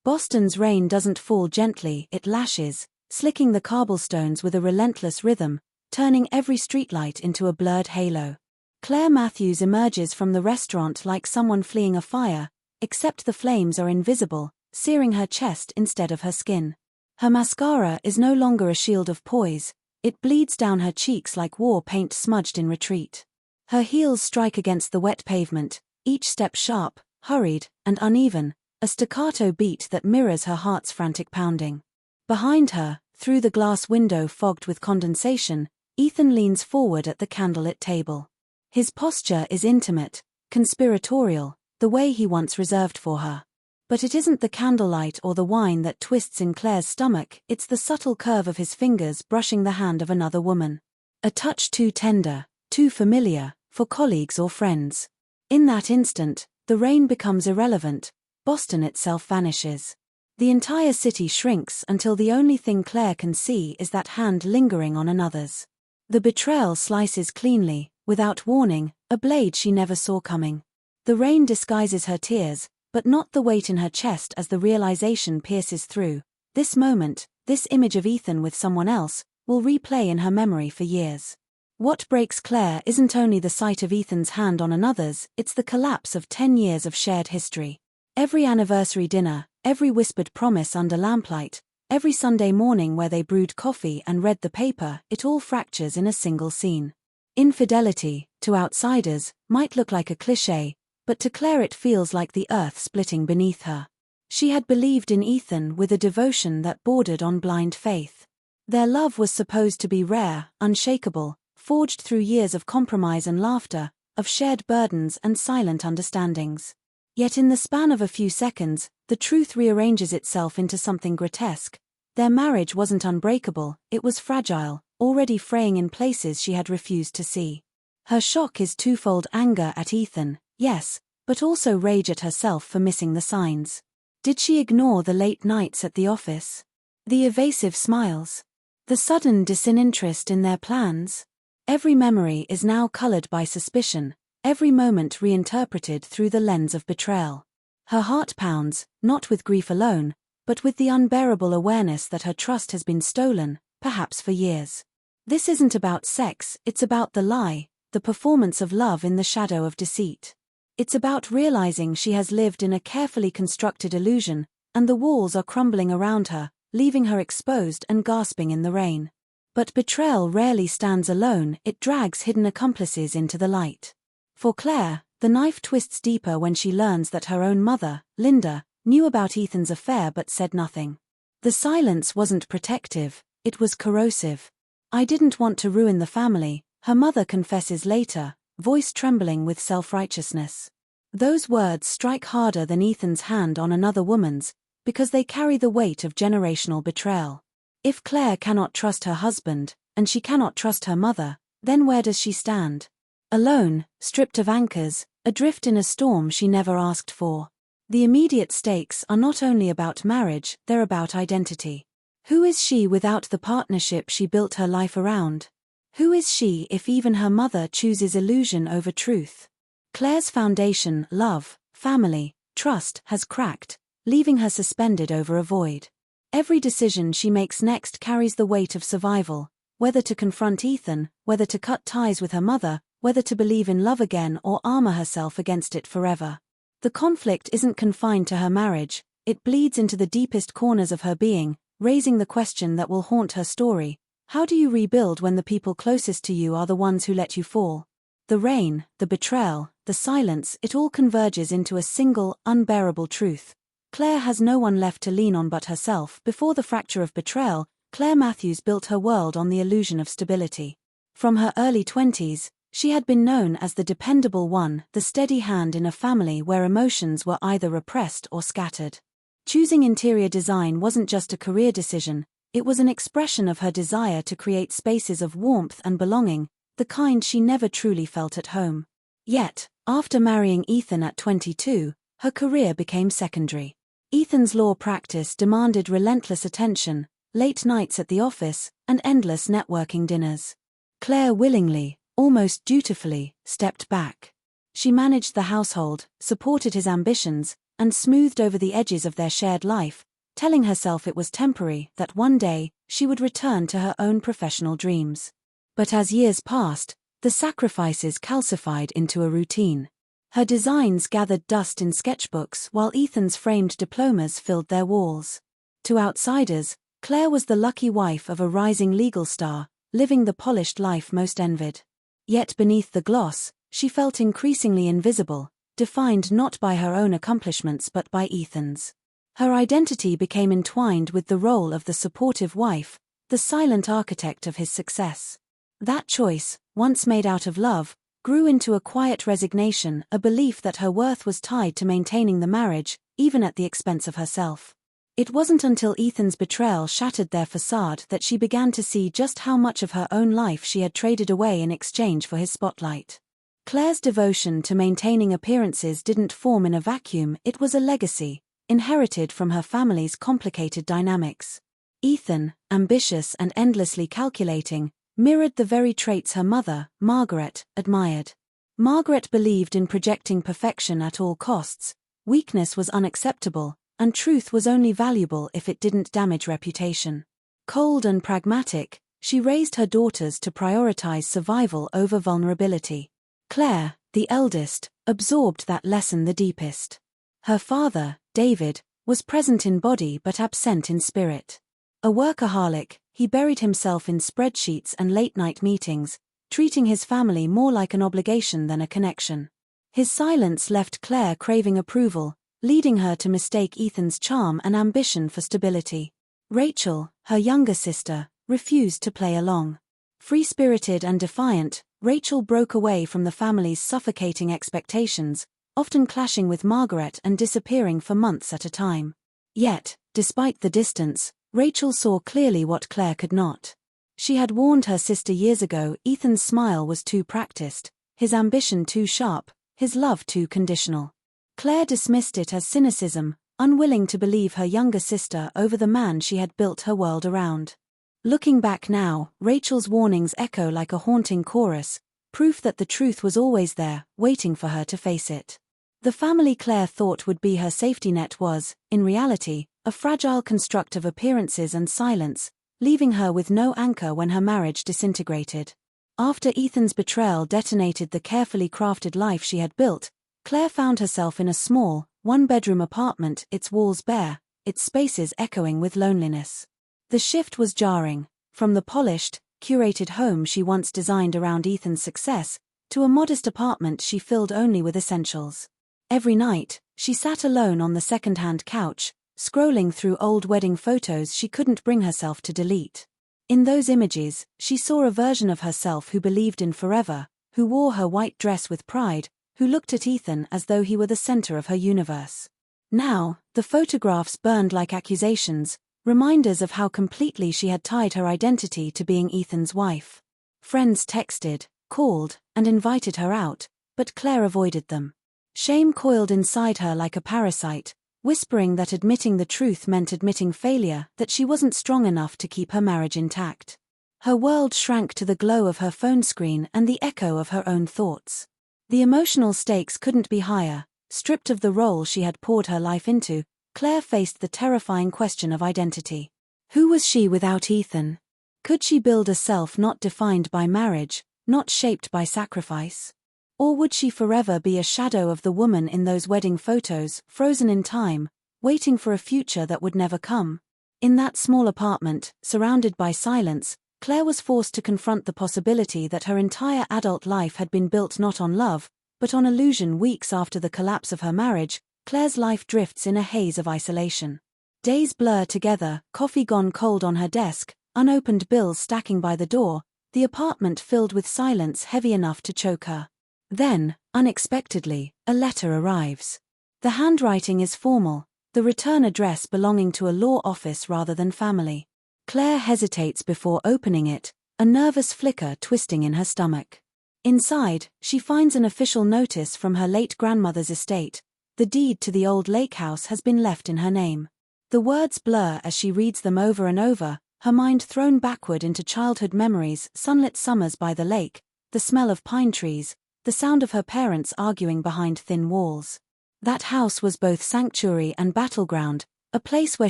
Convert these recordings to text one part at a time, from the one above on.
Boston's rain doesn't fall gently, it lashes, slicking the cobblestones with a relentless rhythm, turning every streetlight into a blurred halo. Claire Matthews emerges from the restaurant like someone fleeing a fire, except the flames are invisible, searing her chest instead of her skin. Her mascara is no longer a shield of poise, it bleeds down her cheeks like war paint smudged in retreat. Her heels strike against the wet pavement, each step sharp, hurried, and uneven, a staccato beat that mirrors her heart's frantic pounding. Behind her, through the glass window fogged with condensation, Ethan leans forward at the candlelit table. His posture is intimate, conspiratorial, the way he once reserved for her. But it isn't the candlelight or the wine that twists in Claire's stomach, it's the subtle curve of his fingers brushing the hand of another woman. A touch too tender, too familiar, for colleagues or friends. In that instant, the rain becomes irrelevant, Boston itself vanishes. The entire city shrinks until the only thing Claire can see is that hand lingering on another's. The betrayal slices cleanly, without warning, a blade she never saw coming. The rain disguises her tears, but not the weight in her chest as the realization pierces through. This moment, this image of Ethan with someone else, will replay in her memory for years. What breaks Claire isn't only the sight of Ethan's hand on another's, it's the collapse of 10 years of shared history. Every anniversary dinner, every whispered promise under lamplight, every Sunday morning where they brewed coffee and read the paper, it all fractures in a single scene. Infidelity, to outsiders, might look like a cliché, but to Claire it feels like the earth splitting beneath her. She had believed in Ethan with a devotion that bordered on blind faith. Their love was supposed to be rare, unshakable, forged through years of compromise and laughter, of shared burdens and silent understandings. Yet in the span of a few seconds, the truth rearranges itself into something grotesque. Their marriage wasn't unbreakable, it was fragile, already fraying in places she had refused to see. Her shock is twofold: anger at Ethan, yes, but also rage at herself for missing the signs. Did she ignore the late nights at the office? The evasive smiles? The sudden disinterest in their plans? Every memory is now colored by suspicion, every moment reinterpreted through the lens of betrayal. Her heart pounds, not with grief alone, but with the unbearable awareness that her trust has been stolen, perhaps for years. This isn't about sex, it's about the lie, the performance of love in the shadow of deceit. It's about realizing she has lived in a carefully constructed illusion, and the walls are crumbling around her, leaving her exposed and gasping in the rain. But betrayal rarely stands alone, it drags hidden accomplices into the light. For Claire, the knife twists deeper when she learns that her own mother, Linda, knew about Ethan's affair but said nothing. The silence wasn't protective, it was corrosive. "I didn't want to ruin the family," her mother confesses later, voice trembling with self-righteousness. Those words strike harder than Ethan's hand on another woman's, because they carry the weight of generational betrayal. If Claire cannot trust her husband, and she cannot trust her mother, then where does she stand? Alone, stripped of anchors, adrift in a storm she never asked for. The immediate stakes are not only about marriage, they're about identity. Who is she without the partnership she built her life around? Who is she if even her mother chooses illusion over truth? Claire's foundation, love, family, trust, has cracked, leaving her suspended over a void. Every decision she makes next carries the weight of survival, whether to confront Ethan, whether to cut ties with her mother, whether to believe in love again or armor herself against it forever. The conflict isn't confined to her marriage, it bleeds into the deepest corners of her being, raising the question that will haunt her story: how do you rebuild when the people closest to you are the ones who let you fall? The rain, the betrayal, the silence, it all converges into a single, unbearable truth. Claire has no one left to lean on but herself. Before the fracture of betrayal, Claire Matthews built her world on the illusion of stability. From her early 20s, she had been known as the dependable one, the steady hand in a family where emotions were either repressed or scattered. Choosing interior design wasn't just a career decision, it was an expression of her desire to create spaces of warmth and belonging, the kind she never truly felt at home. Yet, after marrying Ethan at 22, her career became secondary. Ethan's law practice demanded relentless attention, late nights at the office, and endless networking dinners. Claire willingly, almost dutifully, stepped back. She managed the household, supported his ambitions, and smoothed over the edges of their shared life, telling herself it was temporary, that one day, she would return to her own professional dreams. But as years passed, the sacrifices calcified into a routine. Her designs gathered dust in sketchbooks while Ethan's framed diplomas filled their walls. To outsiders, Claire was the lucky wife of a rising legal star, living the polished life most envied. Yet beneath the gloss, she felt increasingly invisible, defined not by her own accomplishments but by Ethan's. Her identity became entwined with the role of the supportive wife, the silent architect of his success. That choice, once made out of love, grew into a quiet resignation, a belief that her worth was tied to maintaining the marriage, even at the expense of herself. It wasn't until Ethan's betrayal shattered their facade that she began to see just how much of her own life she had traded away in exchange for his spotlight. Claire's devotion to maintaining appearances didn't form in a vacuum, it was a legacy, inherited from her family's complicated dynamics. Ethan, ambitious and endlessly calculating, mirrored the very traits her mother, Margaret, admired. Margaret believed in projecting perfection at all costs, weakness was unacceptable, and truth was only valuable if it didn't damage reputation. Cold and pragmatic, she raised her daughters to prioritize survival over vulnerability. Claire, the eldest, absorbed that lesson the deepest. Her father, David, was present in body but absent in spirit. A workaholic, he buried himself in spreadsheets and late-night meetings, treating his family more like an obligation than a connection. His silence left Claire craving approval, leading her to mistake Ethan's charm and ambition for stability. Rachel, her younger sister, refused to play along. Free-spirited and defiant, Rachel broke away from the family's suffocating expectations, often clashing with Margaret and disappearing for months at a time. Yet, despite the distance, Rachel saw clearly what Claire could not. She had warned her sister years ago Ethan's smile was too practiced, his ambition too sharp, his love too conditional. Claire dismissed it as cynicism, unwilling to believe her younger sister over the man she had built her world around. Looking back now, Rachel's warnings echo like a haunting chorus, proof that the truth was always there, waiting for her to face it. The family Claire thought would be her safety net was, in reality, a fragile construct of appearances and silence, leaving her with no anchor when her marriage disintegrated. After Ethan's betrayal detonated the carefully crafted life she had built, Claire found herself in a small, one-bedroom apartment, its walls bare, its spaces echoing with loneliness. The shift was jarring, from the polished, curated home she once designed around Ethan's success, to a modest apartment she filled only with essentials. Every night, she sat alone on the second-hand couch, scrolling through old wedding photos she couldn't bring herself to delete. In those images, she saw a version of herself who believed in forever, who wore her white dress with pride, who looked at Ethan as though he were the center of her universe. Now, the photographs burned like accusations, reminders of how completely she had tied her identity to being Ethan's wife. Friends texted, called, and invited her out, but Claire avoided them. Shame coiled inside her like a parasite, whispering that admitting the truth meant admitting failure, that she wasn't strong enough to keep her marriage intact. Her world shrank to the glow of her phone screen and the echo of her own thoughts. The emotional stakes couldn't be higher. Stripped of the role she had poured her life into, Claire faced the terrifying question of identity. Who was she without Ethan? Could she build a self not defined by marriage, not shaped by sacrifice? Or would she forever be a shadow of the woman in those wedding photos, frozen in time, waiting for a future that would never come? In that small apartment, surrounded by silence, Claire was forced to confront the possibility that her entire adult life had been built not on love, but on illusion. Weeks after the collapse of her marriage, Claire's life drifts in a haze of isolation. Days blur together, coffee gone cold on her desk, unopened bills stacking by the door, the apartment filled with silence heavy enough to choke her. Then, unexpectedly, a letter arrives. The handwriting is formal, the return address belonging to a law office rather than family. Claire hesitates before opening it, a nervous flicker twisting in her stomach. Inside, she finds an official notice from her late grandmother's estate. The deed to the old lake house has been left in her name. The words blur as she reads them over and over, her mind thrown backward into childhood memories, sunlit summers by the lake, the smell of pine trees, the sound of her parents arguing behind thin walls. That house was both sanctuary and battleground, a place where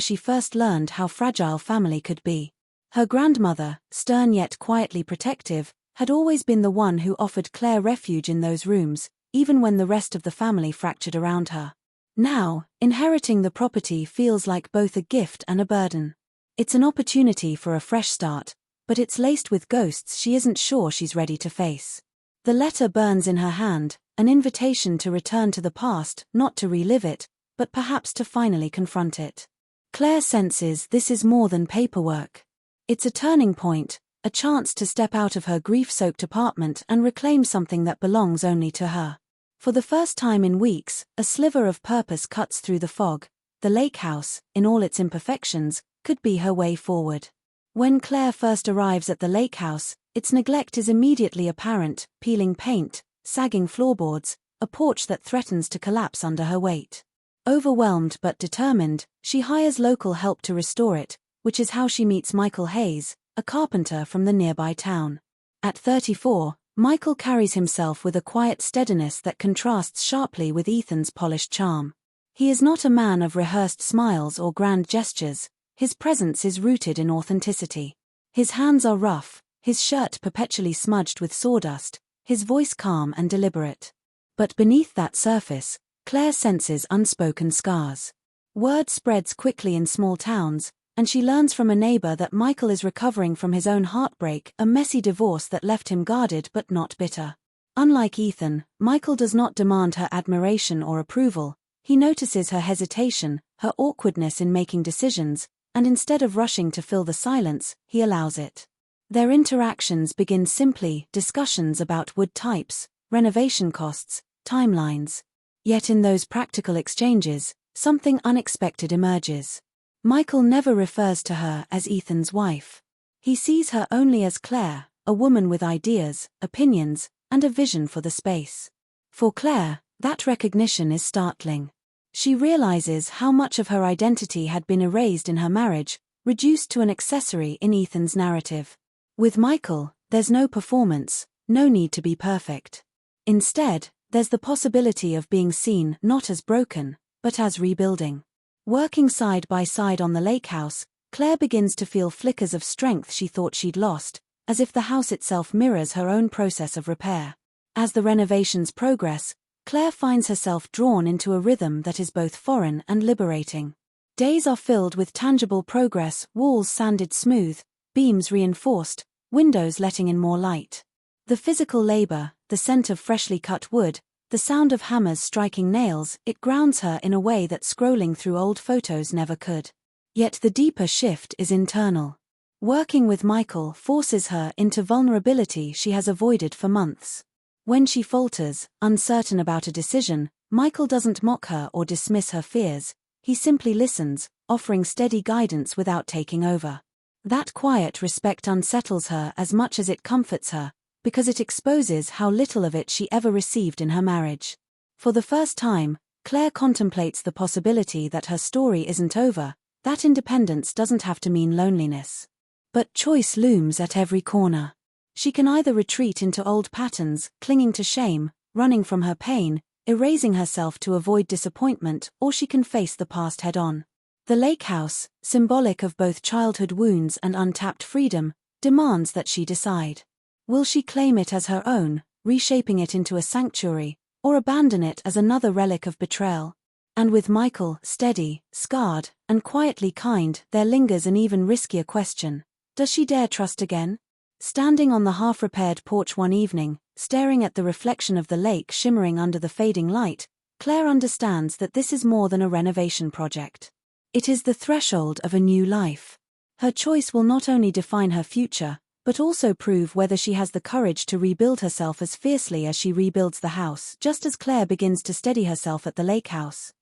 she first learned how fragile family could be. Her grandmother, stern yet quietly protective, had always been the one who offered Claire refuge in those rooms, even when the rest of the family fractured around her. Now, inheriting the property feels like both a gift and a burden. It's an opportunity for a fresh start, but it's laced with ghosts she isn't sure she's ready to face. The letter burns in her hand, an invitation to return to the past, not to relive it, but perhaps to finally confront it. Claire senses this is more than paperwork. It's a turning point, a chance to step out of her grief-soaked apartment and reclaim something that belongs only to her. For the first time in weeks, a sliver of purpose cuts through the fog. The lake house, in all its imperfections, could be her way forward. When Claire first arrives at the lake house, its neglect is immediately apparent: peeling paint, sagging floorboards, a porch that threatens to collapse under her weight. Overwhelmed but determined, she hires local help to restore it, which is how she meets Michael Hayes, a carpenter from the nearby town. At 34, Michael carries himself with a quiet steadiness that contrasts sharply with Ethan's polished charm. He is not a man of rehearsed smiles or grand gestures. His presence is rooted in authenticity. His hands are rough, his shirt perpetually smudged with sawdust, his voice calm and deliberate. But beneath that surface, Claire senses unspoken scars. Word spreads quickly in small towns, and she learns from a neighbor that Michael is recovering from his own heartbreak, a messy divorce that left him guarded but not bitter. Unlike Ethan, Michael does not demand her admiration or approval. He notices her hesitation, her awkwardness in making decisions, and instead of rushing to fill the silence, he allows it. Their interactions begin simply: discussions about wood types, renovation costs, timelines. Yet in those practical exchanges, something unexpected emerges. Michael never refers to her as Ethan's wife. He sees her only as Claire, a woman with ideas, opinions, and a vision for the space. For Claire, that recognition is startling. She realizes how much of her identity had been erased in her marriage, reduced to an accessory in Ethan's narrative. With Michael, there's no performance, no need to be perfect. Instead, there's the possibility of being seen not as broken, but as rebuilding. Working side by side on the lake house, Claire begins to feel flickers of strength she thought she'd lost, as if the house itself mirrors her own process of repair. As the renovations progress, Claire finds herself drawn into a rhythm that is both foreign and liberating. Days are filled with tangible progress: walls sanded smooth, beams reinforced, windows letting in more light. The physical labor, the scent of freshly cut wood, the sound of hammers striking nails, it grounds her in a way that scrolling through old photos never could. Yet the deeper shift is internal. Working with Michael forces her into vulnerability she has avoided for months. When she falters, uncertain about a decision, Michael doesn't mock her or dismiss her fears. He simply listens, offering steady guidance without taking over. That quiet respect unsettles her as much as it comforts her, because it exposes how little of it she ever received in her marriage. For the first time, Claire contemplates the possibility that her story isn't over, that independence doesn't have to mean loneliness. But choice looms at every corner. She can either retreat into old patterns, clinging to shame, running from her pain, erasing herself to avoid disappointment, or she can face the past head-on. The lake house, symbolic of both childhood wounds and untapped freedom, demands that she decide. Will she claim it as her own, reshaping it into a sanctuary, or abandon it as another relic of betrayal? And with Michael, steady, scarred, and quietly kind, there lingers an even riskier question. Does she dare trust again? Standing on the half-repaired porch one evening, staring at the reflection of the lake shimmering under the fading light, Claire understands that this is more than a renovation project. It is the threshold of a new life. Her choice will not only define her future, but also prove whether she has the courage to rebuild herself as fiercely as she rebuilds the house. Just as Claire begins to steady herself at the lake house,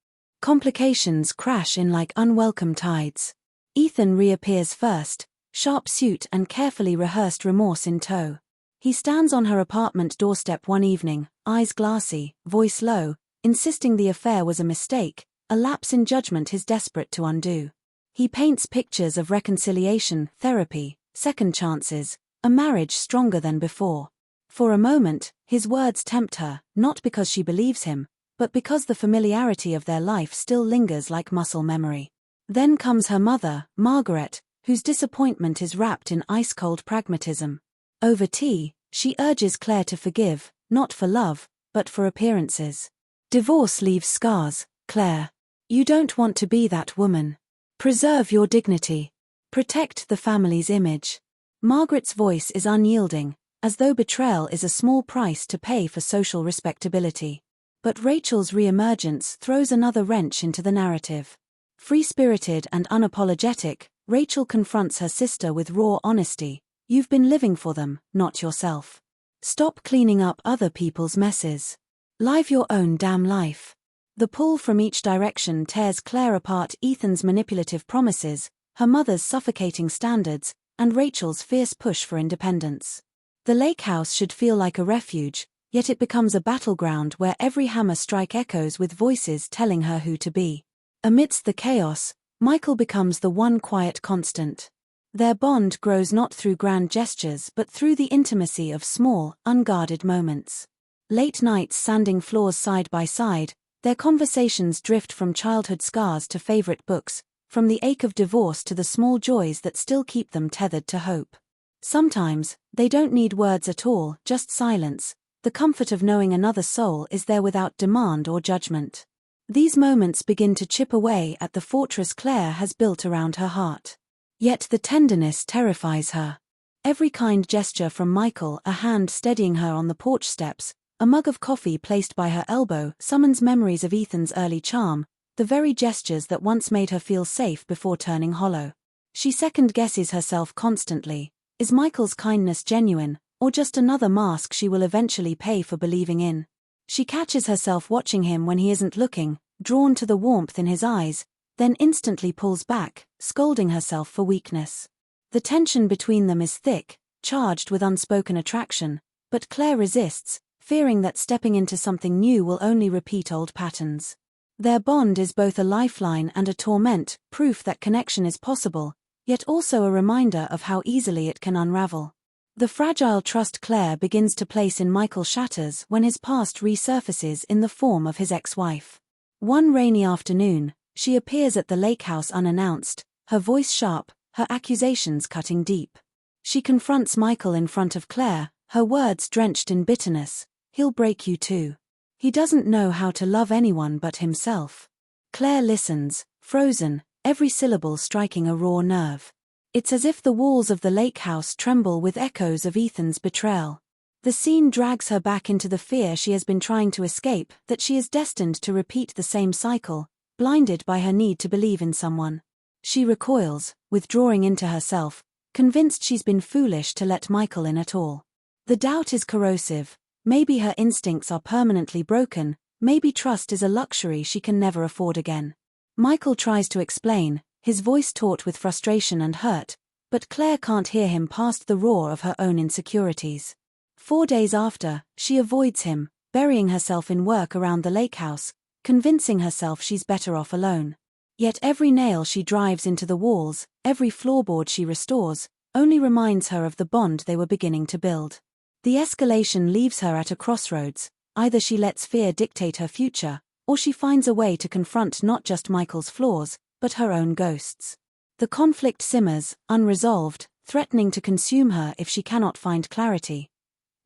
complications crash in like unwelcome tides. Ethan reappears first, sharp suit and carefully rehearsed remorse in tow. He stands on her apartment doorstep one evening, eyes glassy, voice low, insisting the affair was a mistake, a lapse in judgment he's desperate to undo. He paints pictures of reconciliation, therapy, second chances, a marriage stronger than before. For a moment, his words tempt her, not because she believes him, but because the familiarity of their life still lingers like muscle memory. Then comes her mother, Margaret, whose disappointment is wrapped in ice-cold pragmatism. Over tea, she urges Claire to forgive, not for love, but for appearances. Divorce leaves scars, Claire. You don't want to be that woman. Preserve your dignity. Protect the family's image. Margaret's voice is unyielding, as though betrayal is a small price to pay for social respectability. But Rachel's re-emergence throws another wrench into the narrative. Free-spirited and unapologetic, Rachel confronts her sister with raw honesty. You've been living for them, not yourself. Stop cleaning up other people's messes. Live your own damn life. The pull from each direction tears Claire apart: Ethan's manipulative promises, her mother's suffocating standards, and Rachel's fierce push for independence. The lake house should feel like a refuge, yet it becomes a battleground where every hammer strike echoes with voices telling her who to be. Amidst the chaos, Michael becomes the one quiet constant. Their bond grows not through grand gestures but through the intimacy of small, unguarded moments. Late nights sanding floors side by side, their conversations drift from childhood scars to favorite books, from the ache of divorce to the small joys that still keep them tethered to hope. Sometimes, they don't need words at all, just silence, the comfort of knowing another soul is there without demand or judgment. These moments begin to chip away at the fortress Claire has built around her heart. Yet the tenderness terrifies her. Every kind gesture from Michael, a hand steadying her on the porch steps, a mug of coffee placed by her elbow, summons memories of Ethan's early charm, the very gestures that once made her feel safe before turning hollow. She second-guesses herself constantly. Is Michael's kindness genuine, or just another mask she will eventually pay for believing in? She catches herself watching him when he isn't looking, drawn to the warmth in his eyes, then instantly pulls back, scolding herself for weakness. The tension between them is thick, charged with unspoken attraction, but Claire resists, fearing that stepping into something new will only repeat old patterns. Their bond is both a lifeline and a torment, proof that connection is possible, yet also a reminder of how easily it can unravel. The fragile trust Claire begins to place in Michael shatters when his past resurfaces in the form of his ex-wife. One rainy afternoon, she appears at the lake house unannounced, her voice sharp, her accusations cutting deep. She confronts Michael in front of Claire, her words drenched in bitterness. He'll break you too. He doesn't know how to love anyone but himself. Claire listens, frozen, every syllable striking a raw nerve. It's as if the walls of the lake house tremble with echoes of Ethan's betrayal. The scene drags her back into the fear she has been trying to escape, that she is destined to repeat the same cycle, blinded by her need to believe in someone. She recoils, withdrawing into herself, convinced she's been foolish to let Michael in at all. The doubt is corrosive. Maybe her instincts are permanently broken, maybe trust is a luxury she can never afford again. Michael tries to explain, his voice taut with frustration and hurt, but Claire can't hear him past the roar of her own insecurities. 4 days after, she avoids him, burying herself in work around the lake house, convincing herself she's better off alone. Yet every nail she drives into the walls, every floorboard she restores, only reminds her of the bond they were beginning to build. The escalation leaves her at a crossroads. Either she lets fear dictate her future, or she finds a way to confront not just Michael's flaws, but her own ghosts. The conflict simmers, unresolved, threatening to consume her if she cannot find clarity.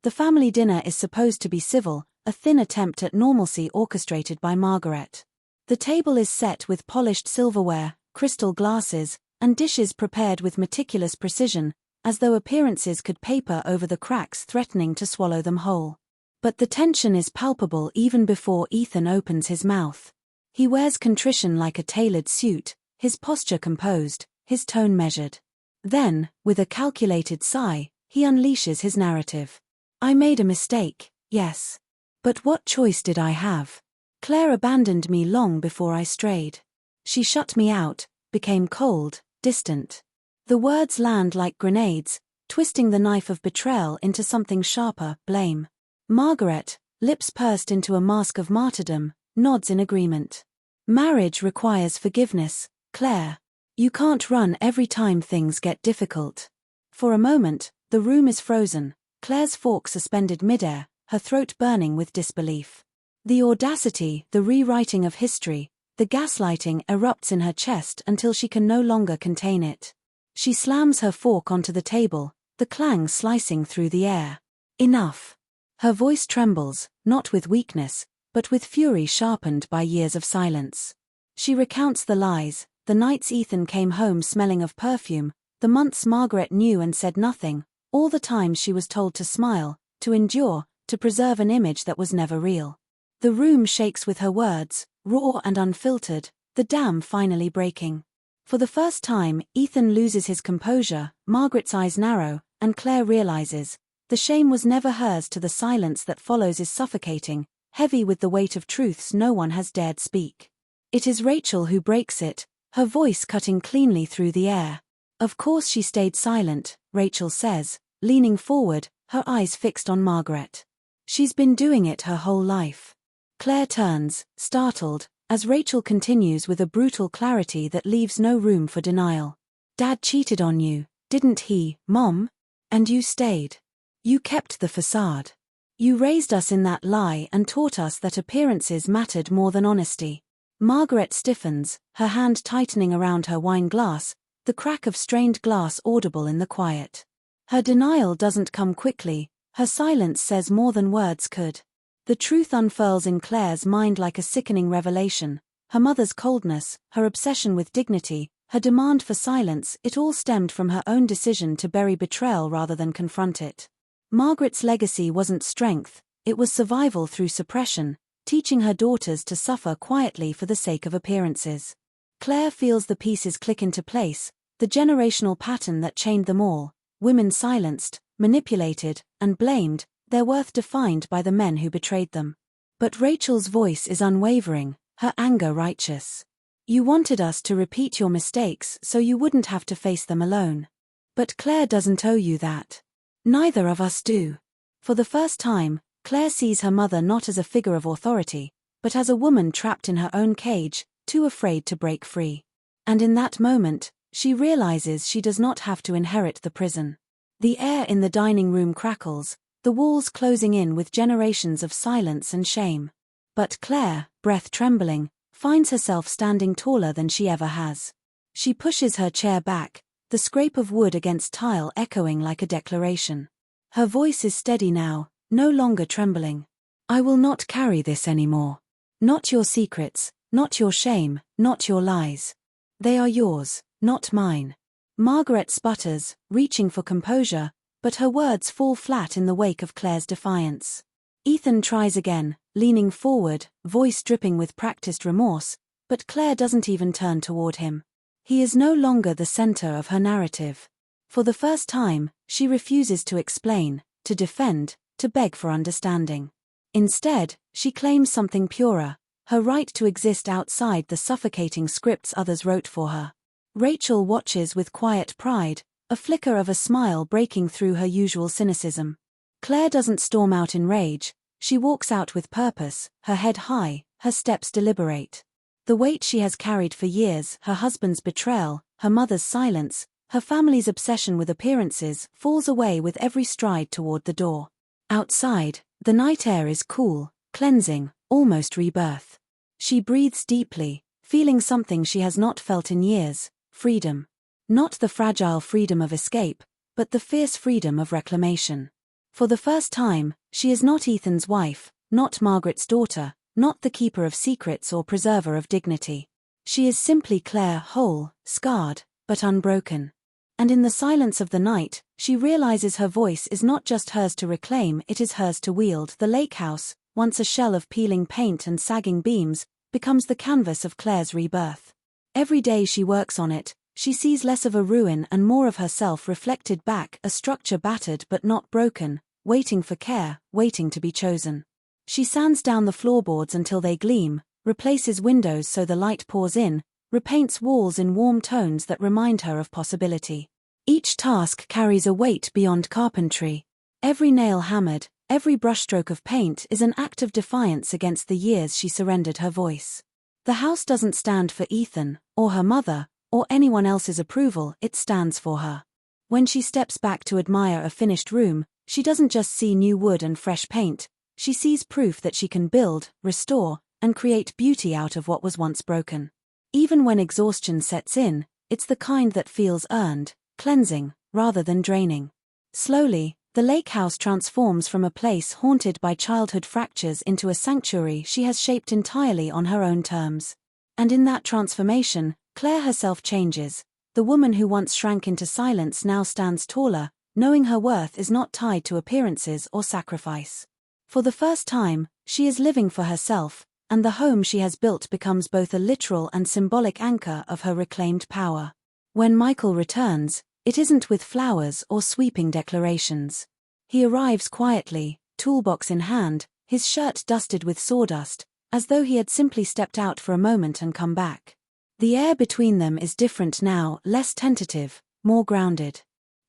The family dinner is supposed to be civil, a thin attempt at normalcy orchestrated by Margaret. The table is set with polished silverware, crystal glasses, and dishes prepared with meticulous precision, as though appearances could paper over the cracks threatening to swallow them whole. But the tension is palpable even before Ethan opens his mouth. He wears contrition like a tailored suit, his posture composed, his tone measured. Then, with a calculated sigh, he unleashes his narrative. I made a mistake, yes. But what choice did I have? Claire abandoned me long before I strayed. She shut me out, became cold, distant. The words land like grenades, twisting the knife of betrayal into something sharper, blame. Margaret, lips pursed into a mask of martyrdom, nods in agreement. Marriage requires forgiveness, Claire. You can't run every time things get difficult. For a moment, the room is frozen, Claire's fork suspended midair, her throat burning with disbelief. The audacity, the rewriting of history, the gaslighting erupts in her chest until she can no longer contain it. She slams her fork onto the table, the clang slicing through the air. Enough. Her voice trembles, not with weakness, but with fury sharpened by years of silence. She recounts the lies, the nights Ethan came home smelling of perfume, the months Margaret knew and said nothing, all the times she was told to smile, to endure, to preserve an image that was never real. The room shakes with her words, raw and unfiltered, the dam finally breaking. For the first time, Ethan loses his composure, Margaret's eyes narrow, and Claire realizes, the shame was never hers. To the silence that follows is suffocating, heavy with the weight of truths no one has dared speak. It is Rachel who breaks it, her voice cutting cleanly through the air. Of course she stayed silent, Rachel says, leaning forward, her eyes fixed on Margaret. She's been doing it her whole life. Claire turns, startled, as Rachel continues with a brutal clarity that leaves no room for denial. Dad cheated on you, didn't he, Mom? And you stayed. You kept the facade. You raised us in that lie and taught us that appearances mattered more than honesty. Margaret stiffens, her hand tightening around her wine glass, the crack of strained glass audible in the quiet. Her denial doesn't come quickly, her silence says more than words could. The truth unfurls in Claire's mind like a sickening revelation. Her mother's coldness, her obsession with dignity, her demand for silence, it all stemmed from her own decision to bury betrayal rather than confront it. Margaret's legacy wasn't strength, it was survival through suppression, teaching her daughters to suffer quietly for the sake of appearances. Claire feels the pieces click into place, the generational pattern that chained them all, women silenced, manipulated, and blamed, their worth defined by the men who betrayed them. But Rachel's voice is unwavering, her anger righteous. You wanted us to repeat your mistakes so you wouldn't have to face them alone. But Claire doesn't owe you that. Neither of us do. For the first time, Claire sees her mother not as a figure of authority, but as a woman trapped in her own cage, too afraid to break free. And in that moment, she realizes she does not have to inherit the prison. The air in the dining room crackles, the walls closing in with generations of silence and shame. But Claire, breath trembling, finds herself standing taller than she ever has. She pushes her chair back, the scrape of wood against tile echoing like a declaration. Her voice is steady now, no longer trembling. I will not carry this anymore. Not your secrets, not your shame, not your lies. They are yours, not mine. Margaret sputters, reaching for composure, but her words fall flat in the wake of Claire's defiance. Ethan tries again, leaning forward, voice dripping with practiced remorse, but Claire doesn't even turn toward him. He is no longer the center of her narrative. For the first time, she refuses to explain, to defend, to beg for understanding. Instead, she claims something purer, her right to exist outside the suffocating scripts others wrote for her. Rachel watches with quiet pride, a flicker of a smile breaking through her usual cynicism. Claire doesn't storm out in rage, she walks out with purpose, her head high, her steps deliberate. The weight she has carried for years, her husband's betrayal, her mother's silence, her family's obsession with appearances, falls away with every stride toward the door. Outside, the night air is cool, cleansing, almost rebirth. She breathes deeply, feeling something she has not felt in years, freedom. Not the fragile freedom of escape, but the fierce freedom of reclamation. For the first time, she is not Ethan's wife, not Margaret's daughter, not the keeper of secrets or preserver of dignity. She is simply Claire, whole, scarred, but unbroken. And in the silence of the night, she realizes her voice is not just hers to reclaim, it is hers to wield. The lake house, once a shell of peeling paint and sagging beams, becomes the canvas of Claire's rebirth. Every day she works on it, she sees less of a ruin and more of herself reflected back, a structure battered but not broken, waiting for care, waiting to be chosen. She sands down the floorboards until they gleam, replaces windows so the light pours in, repaints walls in warm tones that remind her of possibility. Each task carries a weight beyond carpentry. Every nail hammered, every brushstroke of paint is an act of defiance against the years she surrendered her voice. The house doesn't stand for Ethan, or her mother, or anyone else's approval, it stands for her. When she steps back to admire a finished room, she doesn't just see new wood and fresh paint, She sees proof that she can build, restore, and create beauty out of what was once broken. Even when exhaustion sets in, it's the kind that feels earned, cleansing, rather than draining. Slowly, the lake house transforms from a place haunted by childhood fractures into a sanctuary she has shaped entirely on her own terms. And in that transformation, Claire herself changes. The woman who once shrank into silence now stands taller, knowing her worth is not tied to appearances or sacrifice. For the first time, she is living for herself, and the home she has built becomes both a literal and symbolic anchor of her reclaimed power. When Michael returns, it isn't with flowers or sweeping declarations. He arrives quietly, toolbox in hand, his shirt dusted with sawdust, as though he had simply stepped out for a moment and come back. The air between them is different now, less tentative, more grounded.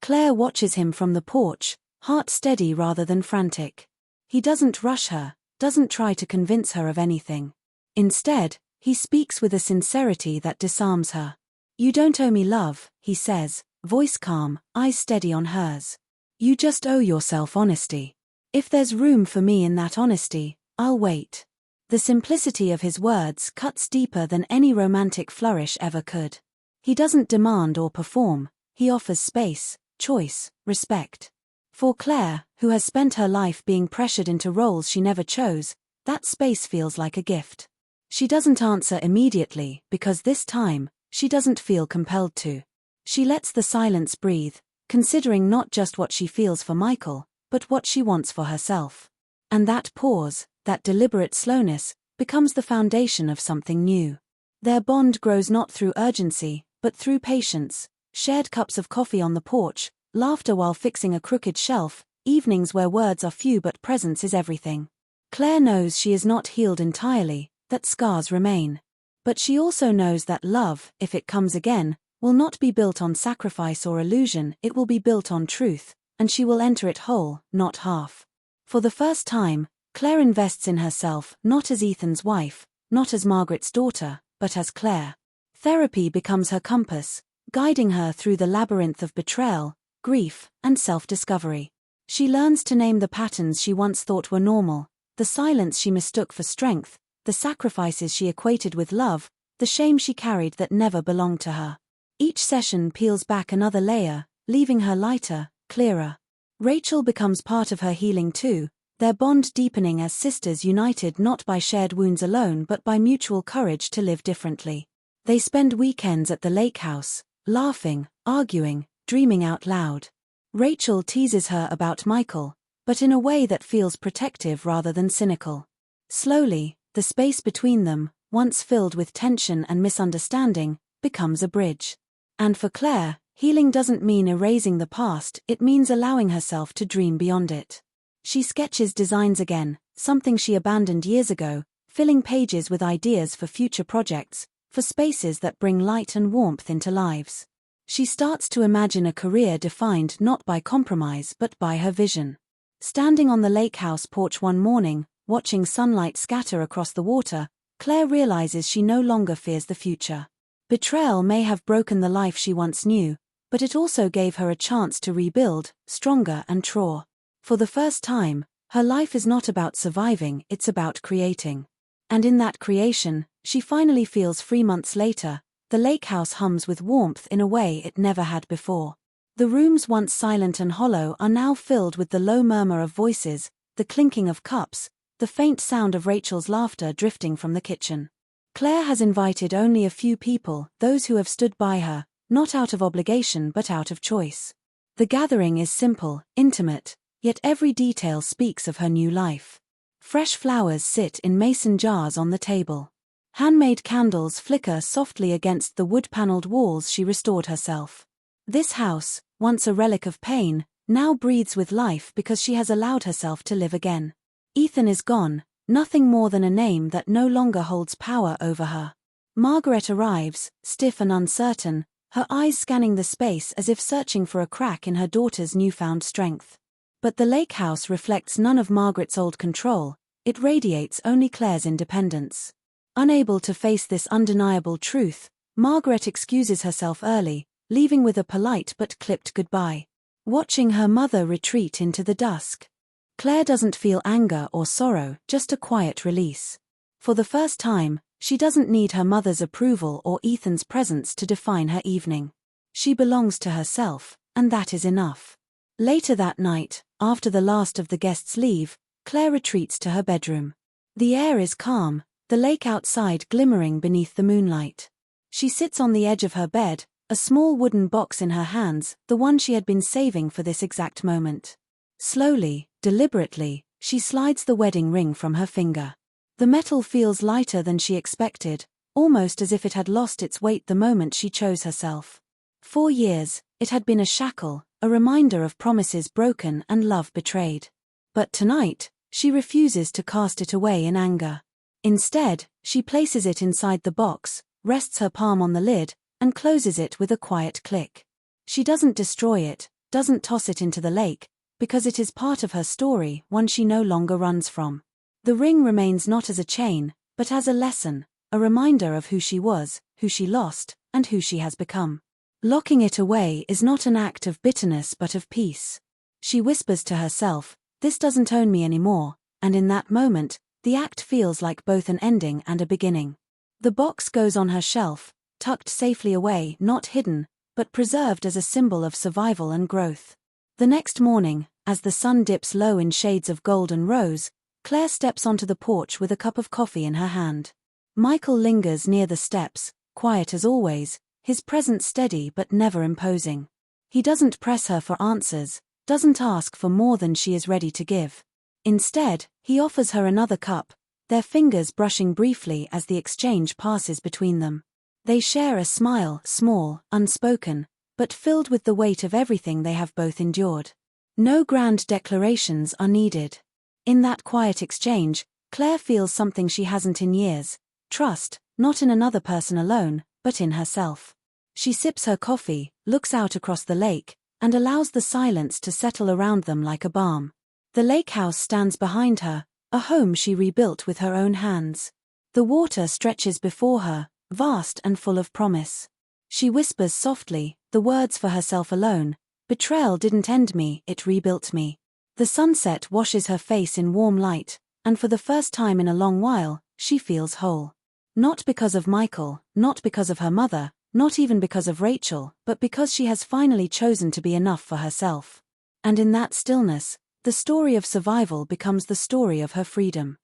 Claire watches him from the porch, heart steady rather than frantic. He doesn't rush her, doesn't try to convince her of anything. Instead, he speaks with a sincerity that disarms her. "You don't owe me love," he says, voice calm, eyes steady on hers. "You just owe yourself honesty. If there's room for me in that honesty, I'll wait." The simplicity of his words cuts deeper than any romantic flourish ever could. He doesn't demand or perform, he offers space, choice, respect. For Claire, who has spent her life being pressured into roles she never chose, that space feels like a gift. She doesn't answer immediately, because this time, she doesn't feel compelled to. She lets the silence breathe, considering not just what she feels for Michael, but what she wants for herself. And that pause, that deliberate slowness, becomes the foundation of something new. Their bond grows not through urgency, but through patience, shared cups of coffee on the porch, laughter while fixing a crooked shelf, evenings where words are few but presence is everything. Claire knows she is not healed entirely, that scars remain. But she also knows that love, if it comes again, will not be built on sacrifice or illusion, it will be built on truth, and she will enter it whole, not half. For the first time, Claire invests in herself, not as Ethan's wife, not as Margaret's daughter, but as Claire. Therapy becomes her compass, guiding her through the labyrinth of betrayal, grief, and self-discovery. She learns to name the patterns she once thought were normal, the silence she mistook for strength, the sacrifices she equated with love, the shame she carried that never belonged to her. Each session peels back another layer, leaving her lighter, clearer. Rachel becomes part of her healing too, their bond deepening as sisters united not by shared wounds alone but by mutual courage to live differently. They spend weekends at the lake house, laughing, arguing, dreaming out loud. Rachel teases her about Michael, but in a way that feels protective rather than cynical. Slowly, the space between them, once filled with tension and misunderstanding, becomes a bridge. And for Claire, healing doesn't mean erasing the past, it means allowing herself to dream beyond it. She sketches designs again, something she abandoned years ago, filling pages with ideas for future projects, for spaces that bring light and warmth into lives. She starts to imagine a career defined not by compromise but by her vision. Standing on the lake house porch one morning, watching sunlight scatter across the water, Claire realizes she no longer fears the future. Betrayal may have broken the life she once knew, but it also gave her a chance to rebuild, stronger and truer. For the first time, her life is not about surviving, it's about creating. And in that creation, she finally feels free. Months later, the lake house hums with warmth in a way it never had before. The rooms once silent and hollow are now filled with the low murmur of voices, the clinking of cups, the faint sound of Rachel's laughter drifting from the kitchen. Claire has invited only a few people, those who have stood by her, not out of obligation but out of choice. The gathering is simple, intimate, yet every detail speaks of her new life. Fresh flowers sit in mason jars on the table. Handmade candles flicker softly against the wood-paneled walls she restored herself. This house, once a relic of pain, now breathes with life because she has allowed herself to live again. Ethan is gone, nothing more than a name that no longer holds power over her. Margaret arrives, stiff and uncertain, her eyes scanning the space as if searching for a crack in her daughter's newfound strength. But the lake house reflects none of Margaret's old control, it radiates only Claire's independence. Unable to face this undeniable truth, Margaret excuses herself early, leaving with a polite but clipped goodbye. Watching her mother retreat into the dusk. Claire doesn't feel anger or sorrow, just a quiet release. For the first time, she doesn't need her mother's approval or Ethan's presence to define her evening. She belongs to herself, and that is enough. Later that night, after the last of the guests leave, Claire retreats to her bedroom. The air is calm, the lake outside glimmering beneath the moonlight. She sits on the edge of her bed, a small wooden box in her hands, the one she had been saving for this exact moment. Slowly, deliberately, she slides the wedding ring from her finger. The metal feels lighter than she expected, almost as if it had lost its weight the moment she chose herself. 4 years, it had been a shackle, a reminder of promises broken and love betrayed. But tonight, she refuses to cast it away in anger. Instead, she places it inside the box, rests her palm on the lid, and closes it with a quiet click. She doesn't destroy it, doesn't toss it into the lake, because it is part of her story, one she no longer runs from. The ring remains not as a chain, but as a lesson, a reminder of who she was, who she lost, and who she has become. Locking it away is not an act of bitterness but of peace. She whispers to herself, "This doesn't own me anymore," and in that moment, the act feels like both an ending and a beginning. The box goes on her shelf, tucked safely away, not hidden, but preserved as a symbol of survival and growth. The next morning, as the sun dips low in shades of gold and rose, Claire steps onto the porch with a cup of coffee in her hand. Michael lingers near the steps, quiet as always, his presence steady but never imposing. He doesn't press her for answers, doesn't ask for more than she is ready to give. Instead, he offers her another cup, their fingers brushing briefly as the exchange passes between them. They share a smile, small, unspoken, but filled with the weight of everything they have both endured. No grand declarations are needed. In that quiet exchange, Claire feels something she hasn't in years: trust, not in another person alone, but in herself. She sips her coffee, looks out across the lake, and allows the silence to settle around them like a balm. The lake house stands behind her, a home she rebuilt with her own hands. The water stretches before her, vast and full of promise. She whispers softly, the words for herself alone: "Betrayal didn't end me, it rebuilt me." The sunset washes her face in warm light, and for the first time in a long while, she feels whole. Not because of Michael, not because of her mother, not even because of Rachel, but because she has finally chosen to be enough for herself. And in that stillness, the story of survival becomes the story of her freedom.